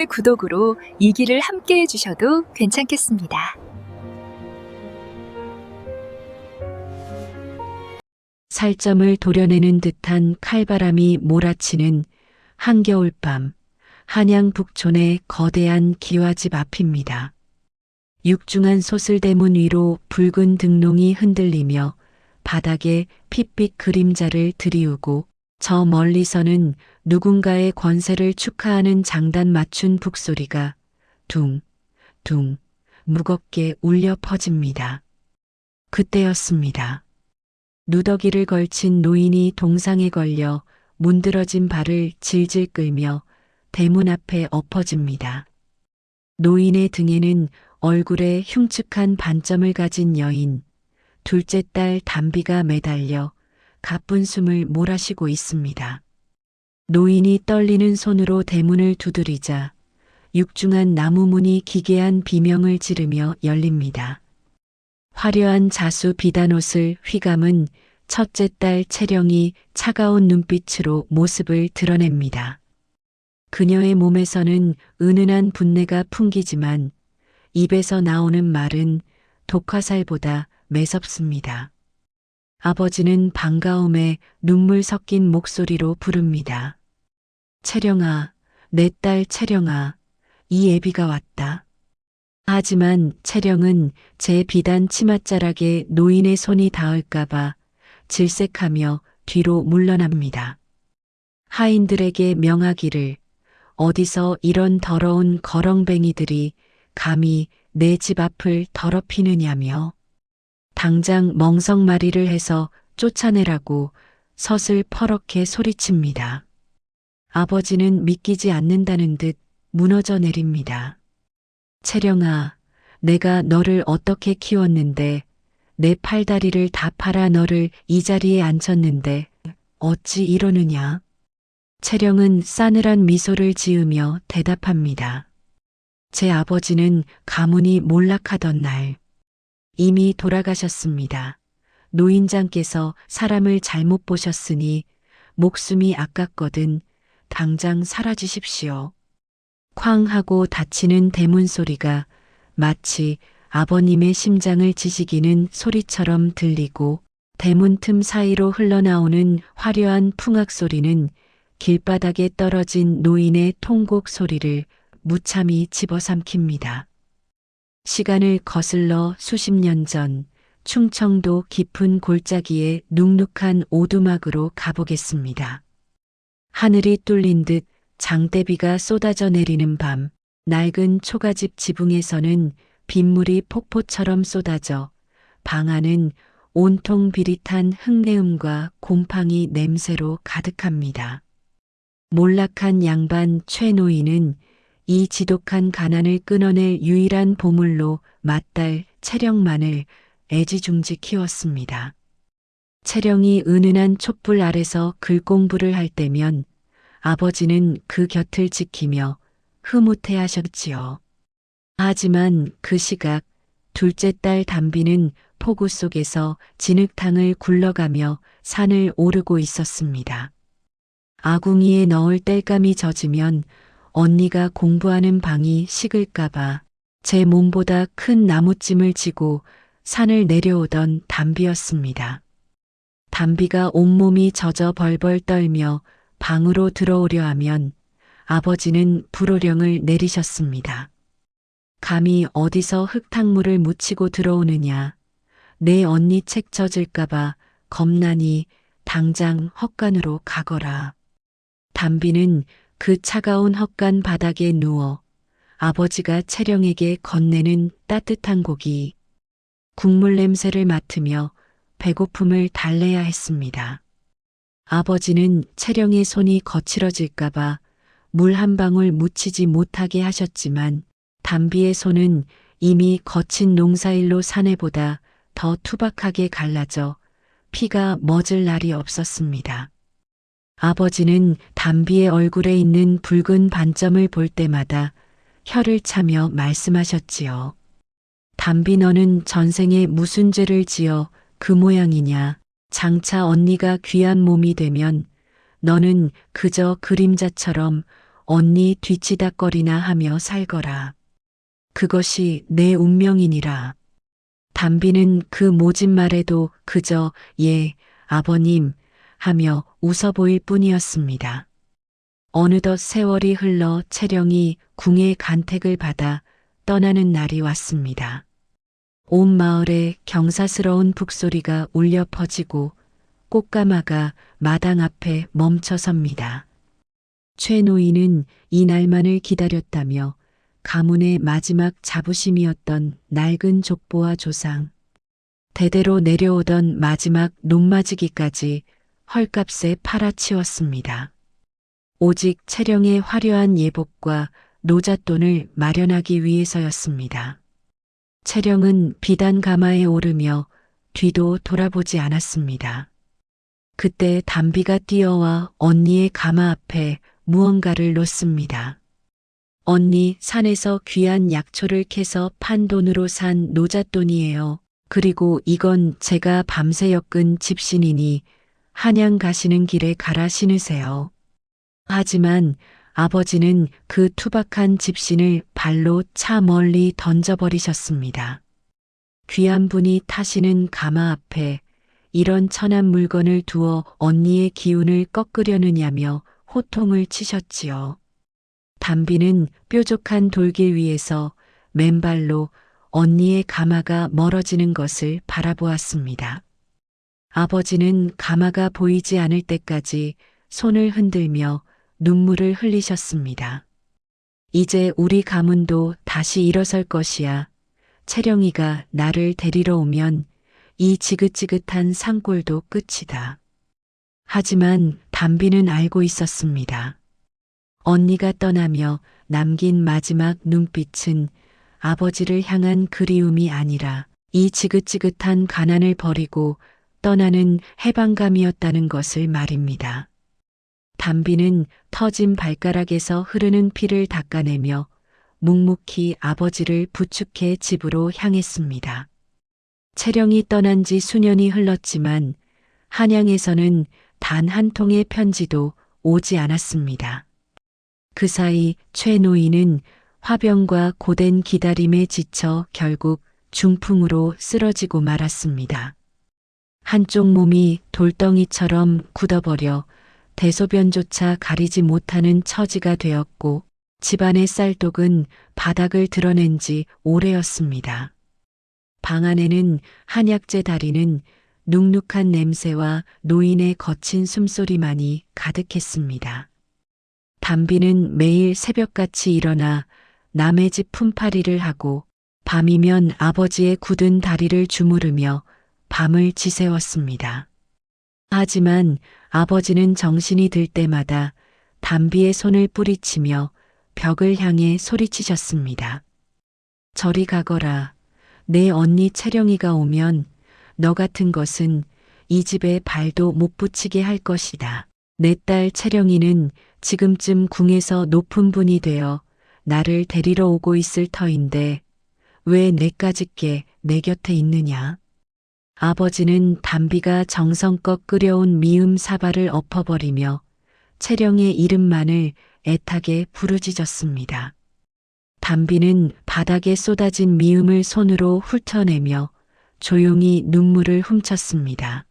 구독으로 이 길을 함께 해주셔도 괜찮겠습니다. 살점을 도려내는 듯한 칼바람이 몰아치는 한겨울밤, 한양 북촌의 거대한 기와집 앞입니다. 육중한 소슬대문 위로 붉은 등롱이 흔들리며 바닥에 핏빛 그림자를 드리우고 저 멀리서는 누군가의 권세를 축하하는 장단 맞춘 북소리가 둥, 둥, 무겁게 울려 퍼집니다. 그때였습니다. 누더기를 걸친 노인이 동상에 걸려 문드러진 발을 질질 끌며 대문 앞에 엎어집니다. 노인의 등에는 얼굴에 흉측한 반점을 가진 여인, 둘째 딸 담비가 매달려 가쁜 숨을 몰아쉬고 있습니다. 노인이 떨리는 손으로 대문을 두드리자 육중한 나무문이 기괴한 비명을 지르며 열립니다. 화려한 자수 비단옷을 휘감은 첫째 딸 채령이 차가운 눈빛으로 모습을 드러냅니다. 그녀의 몸에서는 은은한 분내가 풍기지만 입에서 나오는 말은 독화살보다 매섭습니다. 아버지는 반가움에 눈물 섞인 목소리로 부릅니다. 채령아, 내 딸 채령아, 이 애비가 왔다. 하지만 채령은 제 비단 치맛자락에 노인의 손이 닿을까봐 질색하며 뒤로 물러납니다. 하인들에게 명하기를 어디서 이런 더러운 거렁뱅이들이 감히 내 집 앞을 더럽히느냐며 당장 멍석마리를 해서 쫓아내라고 서슬퍼렇게 소리칩니다. 아버지는 믿기지 않는다는 듯 무너져 내립니다. 채령아, 내가 너를 어떻게 키웠는데 내 팔다리를 다 팔아 너를 이 자리에 앉혔는데 어찌 이러느냐? 채령은 싸늘한 미소를 지으며 대답합니다. 제 아버지는 가문이 몰락하던 날 이미 돌아가셨습니다. 노인장께서 사람을 잘못 보셨으니 목숨이 아깝거든 당장 사라지십시오. 쾅 하고 닫히는 대문 소리가 마치 아버님의 심장을 지지기는 소리처럼 들리고 대문 틈 사이로 흘러나오는 화려한 풍악 소리는 길바닥에 떨어진 노인의 통곡 소리를 무참히 집어삼킵니다. 시간을 거슬러 수십 년 전 충청도 깊은 골짜기의 눅눅한 오두막으로 가보겠습니다. 하늘이 뚫린 듯 장대비가 쏟아져 내리는 밤, 낡은 초가집 지붕에서는 빗물이 폭포처럼 쏟아져 방 안은 온통 비릿한 흙내음과 곰팡이 냄새로 가득합니다. 몰락한 양반 최노인은 이 지독한 가난을 끊어낼 유일한 보물로 맏딸 채령만을 애지중지 키웠습니다. 채령이 은은한 촛불 아래서 글 공부를 할 때면 아버지는 그 곁을 지키며 흐뭇해하셨지요. 하지만 그 시각 둘째 딸 담비는 폭우 속에서 진흙탕을 굴러가며 산을 오르고 있었습니다. 아궁이에 넣을 땔감이 젖으면 언니가 공부하는 방이 식을까봐 제 몸보다 큰 나무찜을 지고 산을 내려오던 담비였습니다. 담비가 온몸이 젖어 벌벌 떨며 방으로 들어오려 하면 아버지는 불호령을 내리셨습니다. 감히 어디서 흙탕물을 묻히고 들어오느냐. 내 언니 책 젖을까봐 겁나니 당장 헛간으로 가거라. 담비는 그 차가운 헛간 바닥에 누워 아버지가 채령에게 건네는 따뜻한 고기, 국물 냄새를 맡으며 배고픔을 달래야 했습니다. 아버지는 채령의 손이 거칠어질까봐 물 한 방울 묻히지 못하게 하셨지만 담비의 손은 이미 거친 농사일로 사내보다 더 투박하게 갈라져 피가 멎을 날이 없었습니다. 아버지는 담비의 얼굴에 있는 붉은 반점을 볼 때마다 혀를 차며 말씀하셨지요. 담비 너는 전생에 무슨 죄를 지어 그 모양이냐. 장차 언니가 귀한 몸이 되면 너는 그저 그림자처럼 언니 뒤치다거리나 하며 살거라. 그것이 내 운명이니라. 담비는 그 모진 말에도 그저 예, 아버님 하며 웃어 보일 뿐이었습니다. 어느덧 세월이 흘러 채령이 궁의 간택을 받아 떠나는 날이 왔습니다. 온 마을에 경사스러운 북소리가 울려 퍼지고 꽃가마가 마당 앞에 멈춰 섭니다. 최 노인은 이 날만을 기다렸다며 가문의 마지막 자부심이었던 낡은 족보와 조상, 대대로 내려오던 마지막 논마지기까지 헐값에 팔아치웠습니다. 오직 채령의 화려한 예복과 노잣돈을 마련하기 위해서였습니다. 채령은 비단 가마에 오르며 뒤도 돌아보지 않았습니다. 그때 담비가 뛰어와 언니의 가마 앞에 무언가를 놓습니다. 언니, 산에서 귀한 약초를 캐서 판 돈으로 산 노잣돈이에요. 그리고 이건 제가 밤새 엮은 집신이니 한양 가시는 길에 갈아 신으세요. 하지만 아버지는 그 투박한 집신을 발로 차 멀리 던져버리셨습니다. 귀한 분이 타시는 가마 앞에 이런 천한 물건을 두어 언니의 기운을 꺾으려느냐며 호통을 치셨지요. 담비는 뾰족한 돌길 위에서 맨발로 언니의 가마가 멀어지는 것을 바라보았습니다. 아버지는 가마가 보이지 않을 때까지 손을 흔들며 눈물을 흘리셨습니다. 이제 우리 가문도 다시 일어설 것이야. 채령이가 나를 데리러 오면 이 지긋지긋한 산골도 끝이다. 하지만 담비는 알고 있었습니다. 언니가 떠나며 남긴 마지막 눈빛은 아버지를 향한 그리움이 아니라 이 지긋지긋한 가난을 버리고 떠나는 해방감이었다는 것을 말입니다. 담비는 터진 발가락에서 흐르는 피를 닦아내며 묵묵히 아버지를 부축해 집으로 향했습니다. 채령이 떠난 지 수년이 흘렀지만 한양에서는 단 한 통의 편지도 오지 않았습니다. 그 사이 최 노인은 화병과 고된 기다림에 지쳐 결국 중풍으로 쓰러지고 말았습니다. 한쪽 몸이 돌덩이처럼 굳어버려 대소변조차 가리지 못하는 처지가 되었고 집안의 쌀독은 바닥을 드러낸 지 오래였습니다. 방 안에는 한약재 다리는 눅눅한 냄새와 노인의 거친 숨소리만이 가득했습니다. 담비는 매일 새벽같이 일어나 남의 집 품팔이를 하고 밤이면 아버지의 굳은 다리를 주무르며 밤을 지새웠습니다. 하지만 아버지는 정신이 들 때마다 담비의 손을 뿌리치며 벽을 향해 소리치셨습니다. 저리 가거라. 내 언니 채령이가 오면 너 같은 것은 이 집에 발도 못 붙이게 할 것이다. 내 딸 채령이는 지금쯤 궁에서 높은 분이 되어 나를 데리러 오고 있을 터인데 왜 내까짓게 내 곁에 있느냐. 아버지는 담비가 정성껏 끓여온 미음 사발을 엎어버리며 채령의 이름만을 애타게 부르짖었습니다. 담비는 바닥에 쏟아진 미음을 손으로 훑어내며 조용히 눈물을 훔쳤습니다.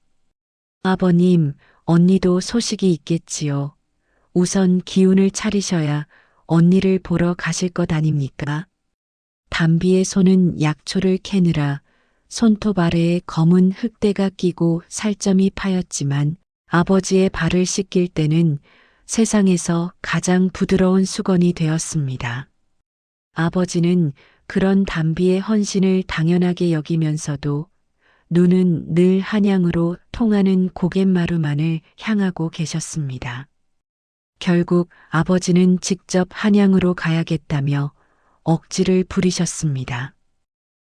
아버님, 언니도 소식이 있겠지요. 우선 기운을 차리셔야 언니를 보러 가실 것 아닙니까? 담비의 손은 약초를 캐느라 손톱 아래에 검은 흙대가 끼고 살점이 파였지만 아버지의 발을 씻길 때는 세상에서 가장 부드러운 수건이 되었습니다. 아버지는 그런 담비의 헌신을 당연하게 여기면서도 눈은 늘 한양으로 통하는 고갯마루만을 향하고 계셨습니다. 결국 아버지는 직접 한양으로 가야겠다며 억지를 부리셨습니다.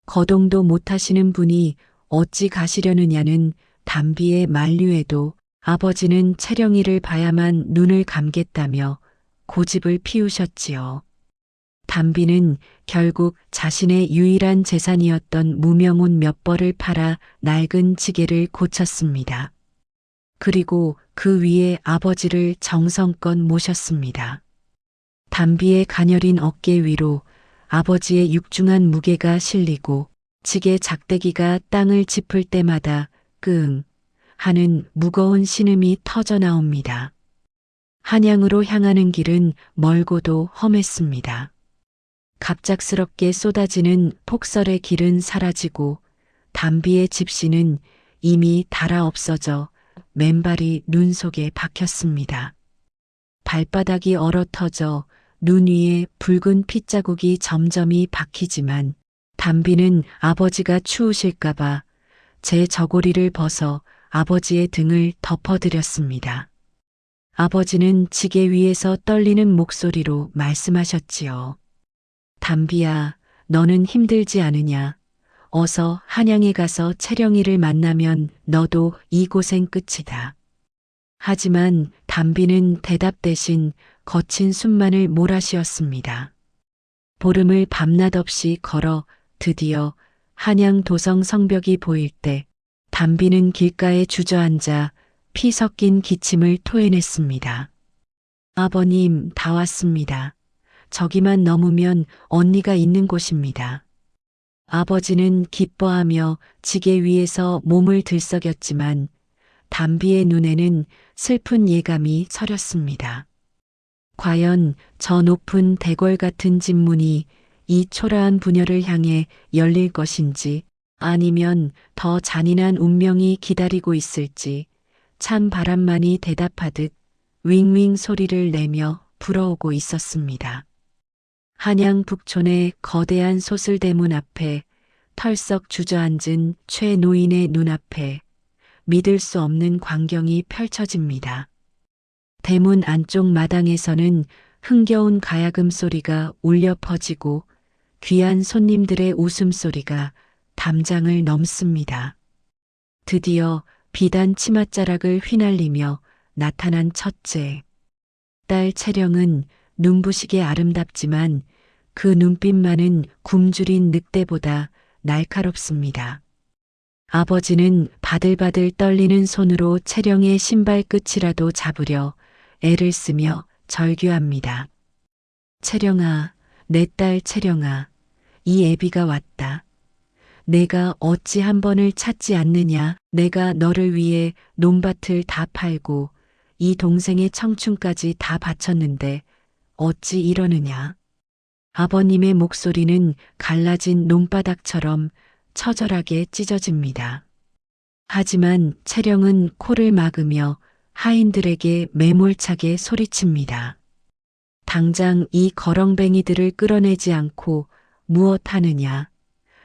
거동도 못하시는 분이 어찌 가시려느냐는 담비의 만류에도 아버지는 채령이를 봐야만 눈을 감겠다며 고집을 피우셨지요. 담비는 결국 자신의 유일한 재산이었던 무명운 몇 벌을 팔아 낡은 지게를 고쳤습니다. 그리고 그 위에 아버지를 정성껏 모셨습니다. 담비의 가녀린 어깨 위로 아버지의 육중한 무게가 실리고 지게 작대기가 땅을 짚을 때마다 끙 하는 무거운 신음이 터져 나옵니다. 한양으로 향하는 길은 멀고도 험했습니다. 갑작스럽게 쏟아지는 폭설의 길은 사라지고 담비의 집시는 이미 닳아 없어져 맨발이 눈 속에 박혔습니다. 발바닥이 얼어터져 눈 위에 붉은 핏자국이 점점이 박히지만 담비는 아버지가 추우실까봐 제 저고리를 벗어 아버지의 등을 덮어드렸습니다. 아버지는 지게 위에서 떨리는 목소리로 말씀하셨지요. 담비야, 너는 힘들지 않으냐? 어서 한양에 가서 채령이를 만나면 너도 이 고생 끝이다. 하지만 담비는 대답 대신 거친 숨만을 몰아쉬었습니다. 보름을 밤낮 없이 걸어 드디어 한양 도성 성벽이 보일 때 담비는 길가에 주저앉아 피 섞인 기침을 토해냈습니다. 아버님, 다 왔습니다. 저기만 넘으면 언니가 있는 곳입니다. 아버지는 기뻐하며 지게 위에서 몸을 들썩였지만 담비의 눈에는 슬픈 예감이 서렸습니다. 과연 저 높은 대궐 같은 집문이 이 초라한 부녀를 향해 열릴 것인지 아니면 더 잔인한 운명이 기다리고 있을지 찬 바람만이 대답하듯 윙윙 소리를 내며 불어오고 있었습니다. 한양 북촌의 거대한 소슬대문 앞에 털썩 주저앉은 최 노인의 눈앞에 믿을 수 없는 광경이 펼쳐집니다. 대문 안쪽 마당에서는 흥겨운 가야금 소리가 울려 퍼지고 귀한 손님들의 웃음소리가 담장을 넘습니다. 드디어 비단 치맛자락을 휘날리며 나타난 첫째. 딸 채령은 눈부시게 아름답지만 그 눈빛만은 굶주린 늑대보다 날카롭습니다. 아버지는 바들바들 떨리는 손으로 채령의 신발 끝이라도 잡으려 애를 쓰며 절규합니다. 채령아, 내 딸 채령아, 이 애비가 왔다. 내가 어찌 한 번을 찾지 않느냐. 내가 너를 위해 논밭을 다 팔고 이 동생의 청춘까지 다 바쳤는데 어찌 이러느냐. 아버님의 목소리는 갈라진 논바닥처럼 처절하게 찢어집니다. 하지만 채령은 코를 막으며 하인들에게 매몰차게 소리칩니다. 당장 이 거렁뱅이들을 끌어내지 않고 무엇 하느냐.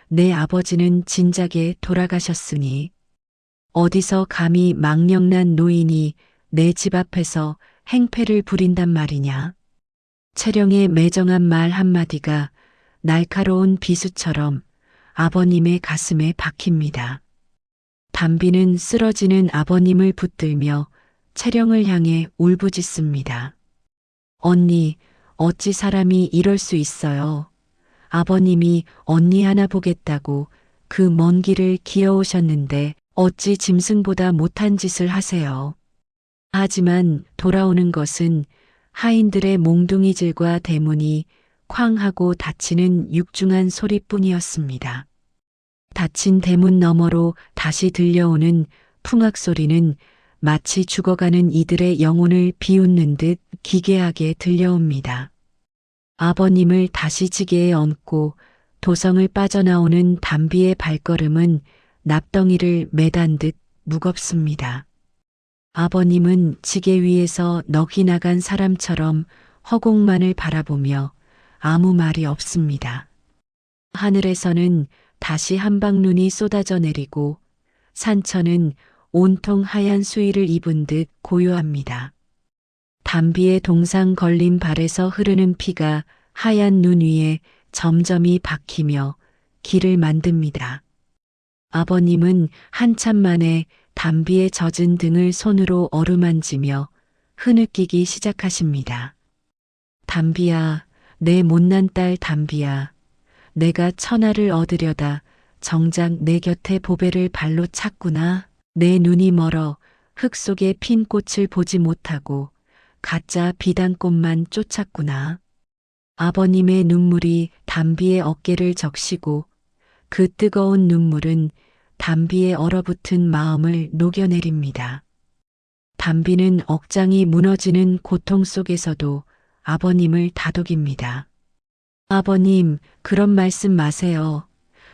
내 아버지는 진작에 돌아가셨으니 어디서 감히 망령난 노인이 내 집 앞에서 행패를 부린단 말이냐. 채령의 매정한 말 한마디가 날카로운 비수처럼 아버님의 가슴에 박힙니다. 담비는 쓰러지는 아버님을 붙들며 채령을 향해 울부짖습니다. 언니, 어찌 사람이 이럴 수 있어요. 아버님이 언니 하나 보겠다고 그 먼 길을 기어오셨는데 어찌 짐승보다 못한 짓을 하세요. 하지만 돌아오는 것은 하인들의 몽둥이질과 대문이 쾅 하고 닫히는 육중한 소리뿐이었습니다. 닫힌 대문 너머로 다시 들려오는 풍악 소리는 마치 죽어가는 이들의 영혼을 비웃는 듯 기괴하게 들려옵니다. 아버님을 다시 지게에 얹고 도성을 빠져나오는 담비의 발걸음은 납덩이를 매단 듯 무겁습니다. 아버님은 지게 위에서 넋이 나간 사람처럼 허공만을 바라보며 아무 말이 없습니다. 하늘에서는 다시 한방눈이 쏟아져 내리고 산천은 온통 하얀 수의를 입은 듯 고요합니다. 담비의 동상 걸린 발에서 흐르는 피가 하얀 눈 위에 점점이 박히며 길을 만듭니다. 아버님은 한참 만에 담비의 젖은 등을 손으로 어루만지며 흐느끼기 시작하십니다. 담비야, 내 못난 딸 담비야. 내가 천하를 얻으려다 정작 내 곁에 보배를 발로 찼구나. 내 눈이 멀어 흙 속에 핀 꽃을 보지 못하고 가짜 비단꽃만 쫓았구나. 아버님의 눈물이 담비의 어깨를 적시고 그 뜨거운 눈물은 담비의 얼어붙은 마음을 녹여내립니다. 담비는 억장이 무너지는 고통 속에서도 아버님을 다독입니다. 아버님, 그런 말씀 마세요.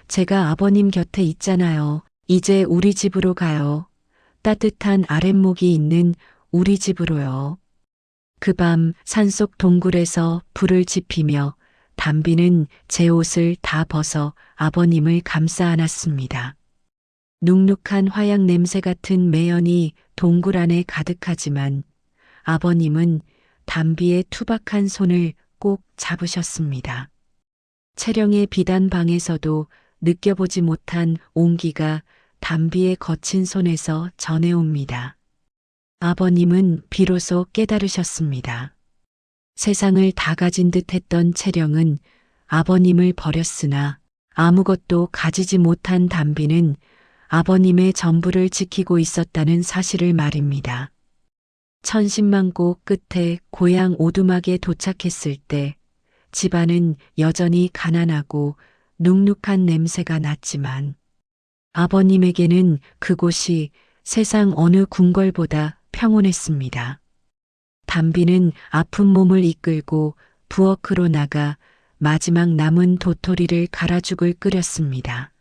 제가 아버님 곁에 있잖아요. 이제 우리 집으로 가요. 따뜻한 아랫목이 있는 우리 집으로요. 그 밤 산속 동굴에서 불을 지피며 담비는 제 옷을 다 벗어 아버님을 감싸 안았습니다. 눅눅한 화약 냄새 같은 매연이 동굴 안에 가득하지만 아버님은 담비의 투박한 손을 꼭 잡으셨습니다. 채령의 비단 방에서도 느껴보지 못한 온기가 담비의 거친 손에서 전해옵니다. 아버님은 비로소 깨달으셨습니다. 세상을 다 가진 듯 했던 채령은 아버님을 버렸으나 아무것도 가지지 못한 담비는 아버님의 전부를 지키고 있었다는 사실을 말입니다. 천신만고 끝에 고향 오두막에 도착했을 때 집안은 여전히 가난하고 눅눅한 냄새가 났지만 아버님에게는 그곳이 세상 어느 궁궐보다 평온했습니다. 담비는 아픈 몸을 이끌고 부엌으로 나가 마지막 남은 도토리를 갈아죽을 끓였습니다.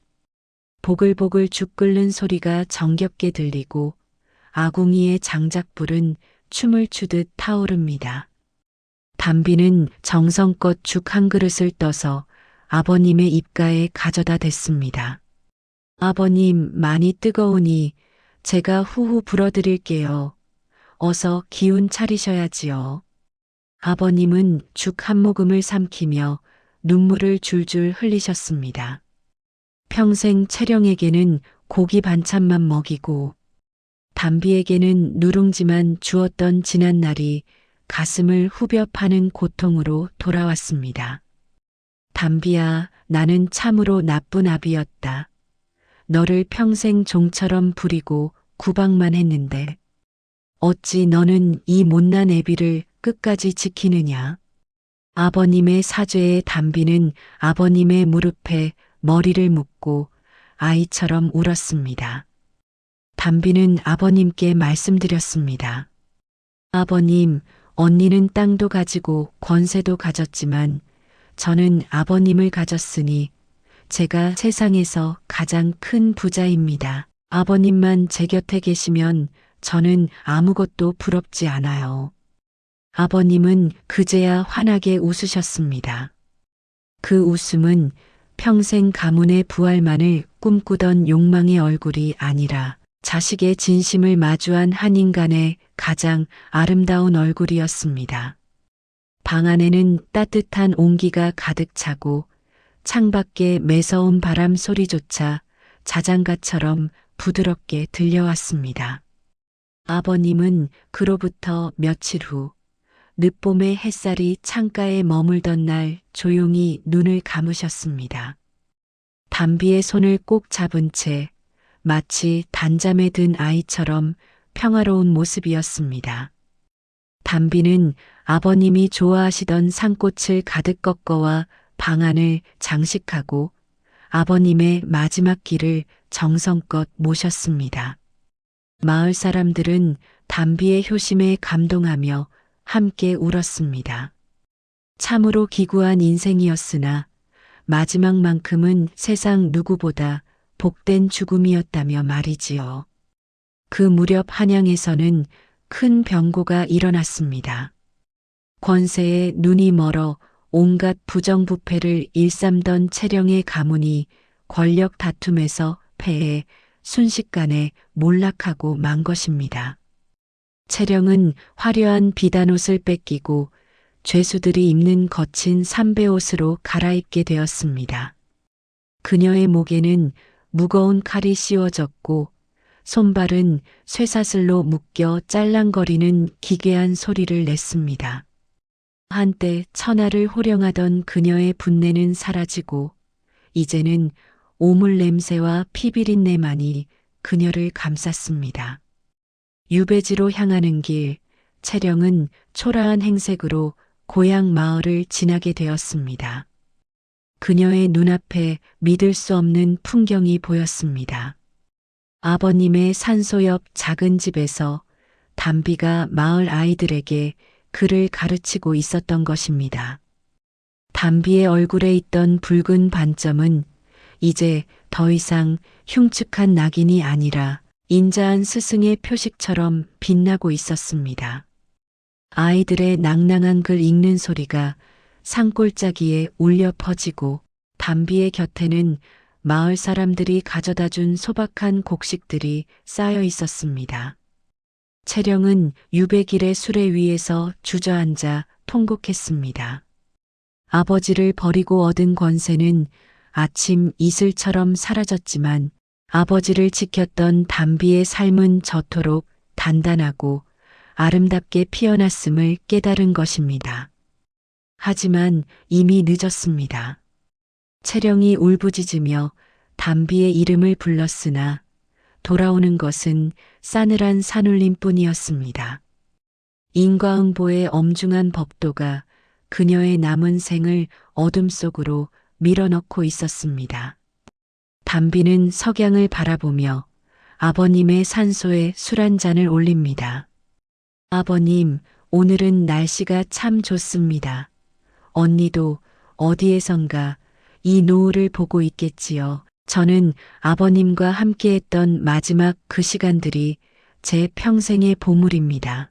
보글보글 죽 끓는 소리가 정겹게 들리고 아궁이의 장작불은 춤을 추듯 타오릅니다. 담비는 정성껏 죽 한 그릇을 떠서 아버님의 입가에 가져다 댔습니다. 아버님, 많이 뜨거우니 제가 후후 불어드릴게요. 어서 기운 차리셔야지요. 아버님은 죽 한 모금을 삼키며 눈물을 줄줄 흘리셨습니다. 평생 채령에게는 고기 반찬만 먹이고 담비에게는 누룽지만 주었던 지난 날이 가슴을 후벼 파는 고통으로 돌아왔습니다. 담비야, 나는 참으로 나쁜 아비였다. 너를 평생 종처럼 부리고 구박만 했는데 어찌 너는 이 못난 애비를 끝까지 지키느냐. 아버님의 사죄에 담비는 아버님의 무릎에 머리를 묻고 아이처럼 울었습니다. 담비는 아버님께 말씀드렸습니다. 아버님, 언니는 땅도 가지고 권세도 가졌지만 저는 아버님을 가졌으니 제가 세상에서 가장 큰 부자입니다. 아버님만 제 곁에 계시면 저는 아무것도 부럽지 않아요. 아버님은 그제야 환하게 웃으셨습니다. 그 웃음은 평생 가문의 부활만을 꿈꾸던 욕망의 얼굴이 아니라 자식의 진심을 마주한 한 인간의 가장 아름다운 얼굴이었습니다. 방 안에는 따뜻한 온기가 가득 차고 창밖에 매서운 바람 소리조차 자장가처럼 부드럽게 들려왔습니다. 아버님은 그로부터 며칠 후 늦봄의 햇살이 창가에 머물던 날 조용히 눈을 감으셨습니다. 담비의 손을 꼭 잡은 채 마치 단잠에 든 아이처럼 평화로운 모습이었습니다. 담비는 아버님이 좋아하시던 상꽃을 가득 꺾어와 방 안을 장식하고 아버님의 마지막 길을 정성껏 모셨습니다. 마을 사람들은 담비의 효심에 감동하며 함께 울었습니다. 참으로 기구한 인생이었으나 마지막만큼은 세상 누구보다 복된 죽음이었다며 말이지요. 그 무렵 한양에서는 큰 병고가 일어났습니다. 권세에 눈이 멀어 온갖 부정부패를 일삼던 채령의 가문이 권력 다툼에서 패해 순식간에 몰락하고 만 것입니다. 채령은 화려한 비단옷을 뺏기고 죄수들이 입는 거친 삼배옷으로 갈아입게 되었습니다. 그녀의 목에는 무거운 칼이 씌워졌고 손발은 쇠사슬로 묶여 짤랑거리는 기괴한 소리를 냈습니다. 한때 천하를 호령하던 그녀의 분내는 사라지고 이제는 오물 냄새와 피비린내만이 그녀를 감쌌습니다. 유배지로 향하는 길, 채령은 초라한 행색으로 고향 마을을 지나게 되었습니다. 그녀의 눈앞에 믿을 수 없는 풍경이 보였습니다. 아버님의 산소 옆 작은 집에서 담비가 마을 아이들에게 글을 가르치고 있었던 것입니다. 담비의 얼굴에 있던 붉은 반점은 이제 더 이상 흉측한 낙인이 아니라 인자한 스승의 표식처럼 빛나고 있었습니다. 아이들의 낭낭한 글 읽는 소리가 산골짜기에 울려 퍼지고 담비의 곁에는 마을 사람들이 가져다 준 소박한 곡식들이 쌓여 있었습니다. 채령은 유백일의 수레 위에서 주저앉아 통곡했습니다. 아버지를 버리고 얻은 권세는 아침 이슬처럼 사라졌지만 아버지를 지켰던 담비의 삶은 저토록 단단하고 아름답게 피어났음을 깨달은 것입니다. 하지만 이미 늦었습니다. 채령이 울부짖으며 담비의 이름을 불렀으나 돌아오는 것은 싸늘한 산울림뿐이었습니다. 인과응보의 엄중한 법도가 그녀의 남은 생을 어둠 속으로 밀어넣고 있었습니다. 담비는 석양을 바라보며 아버님의 산소에 술 한 잔을 올립니다. 아버님, 오늘은 날씨가 참 좋습니다. 언니도 어디에선가 이 노을을 보고 있겠지요. 저는 아버님과 함께했던 마지막 그 시간들이 제 평생의 보물입니다.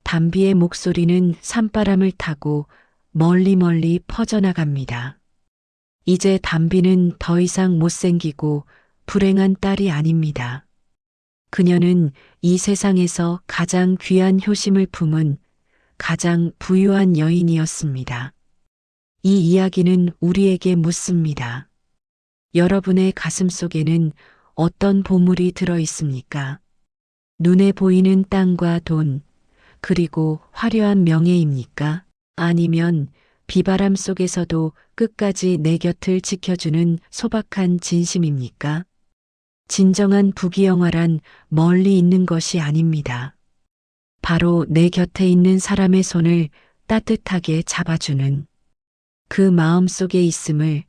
담비의 목소리는 산바람을 타고 멀리 퍼져나갑니다. 이제 담비는 더 이상 못생기고 불행한 딸이 아닙니다. 그녀는 이 세상에서 가장 귀한 효심을 품은 가장 부유한 여인이었습니다. 이 이야기는 우리에게 묻습니다. 여러분의 가슴 속에는 어떤 보물이 들어 있습니까? 눈에 보이는 땅과 돈, 그리고 화려한 명예입니까? 아니면 비바람 속에서도 끝까지 내 곁을 지켜주는 소박한 진심입니까? 진정한 부귀영화란 멀리 있는 것이 아닙니다. 바로 내 곁에 있는 사람의 손을 따뜻하게 잡아주는 그 마음 속에 있음을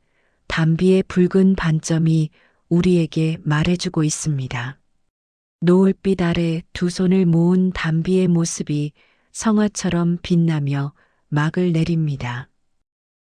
담비의 붉은 반점이 우리에게 말해주고 있습니다. 노을빛 아래 두 손을 모은 담비의 모습이 성화처럼 빛나며 막을 내립니다.